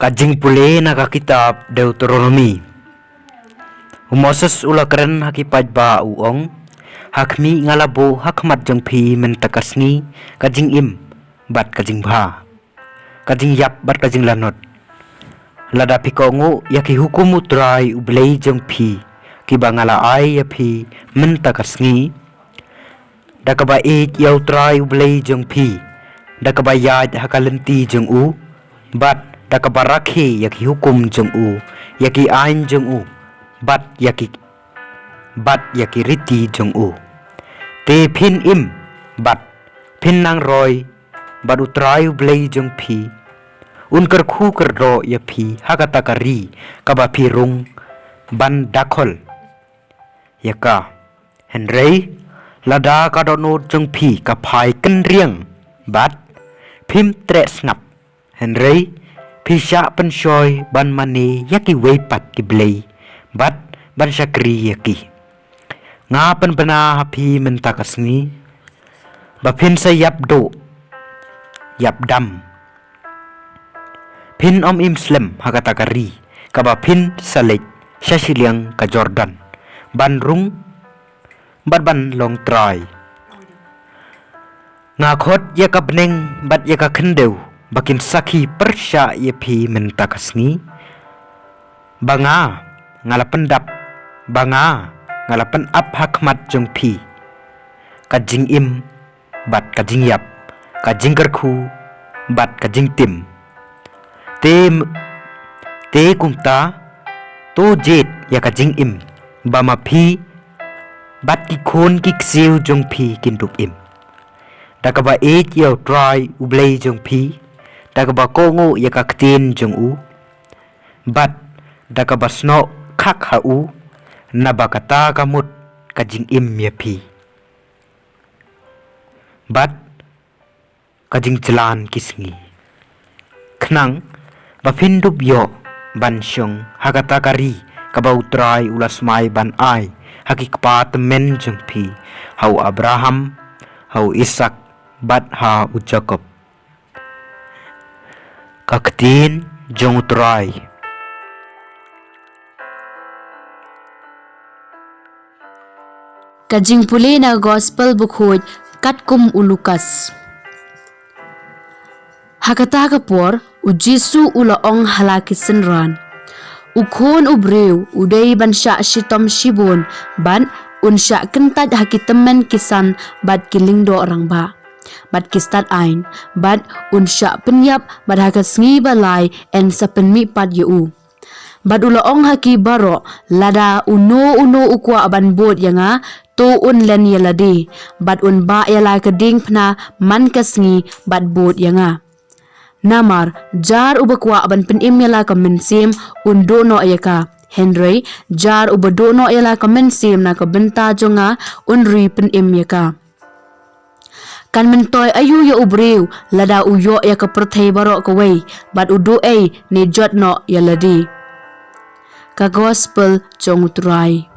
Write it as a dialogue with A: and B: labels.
A: Ka Jingpule na ka kitab Deuteronomy. Moses ula keren hakipaj ba uong hakmi ngalabo hakmat jengpi mentakasni ka jing im bat ka jing bha ka jing yap bat ka jing lanot lada pikongu yaki hukum utrai ublei jengpi ki bangala ai yapi mentakasni dakaba ik yau trai ublei jengpi dakaba yaj hakalenti jeng u bat dakaba rakhi yaki hukum jeng u yaki ain jeng u bat yaki riti jeng u te pin im bat pin nang roy bat utrai ublei jeng pi un ker khu ker ro ya pi hakata kari kaba pi rung ban dakol yaka henrei lada ka dono jeng pi ka phai ken rieng bat phim tre snap henrei pi sha pen shoy ban mani yaki wei pat ki blei bat ban syakri yaki ngapan bena hapi mentakasni bapin sa yap do yap dam pin om im slem hakatakari kabapin salek syashiliang ka Jordan ban rung bat ban long try ngakhot ya ka beneng bat ya ka khendeu bakin sakhi persya yapi mentakasni banga ngala pendap banga ngala pen ap hakmat jeng pi kajing im bat kajing yap kajing kerku bat kajing tim te kumta to jet ya kajing im bama pi bat ki khon ki ksiu jeng pi kindup im dakaba ek yau try ublei jeng pi dakaba kongo ya ka ktin jeng u bat dakaba sno khak ha u nabakata kamut kajing im ya pi bat kajing jalan kisngi khnang bapin dup yo ban syong hakata kari kabau trai ulas mai ban ai hakikpat men jeng pi hau Abraham hau Ishak bat ha u Jacob kaktin jong trai
B: Ka Jingpule na gospel bukhoj katkum ulukas hakata kapor u Jesu ula ong halakisin ran ukhon ubreu udai ban sya shitom shibon ban unsya kentat hakitemen kisan bat kilingdo orang ba bat kistat ain bat unsya penyap bat hakasngi balai en sapenmi pat yu bat ula ong haki baro lada uno ukwa ban bot yanga to un len yaladi bat un ba yala keding pna man kasngi bat bot yanga namar jar ubakwa ban penim yala kamensim un dono ayaka Henry jar ubadono yala kamensim na kabenta jonga un ri penim yaka kan mentoy ayu ya ubreu lada uyo ya kaperthai baro kawai bat udu ai ne jot no yaladi ka gospel jong utrai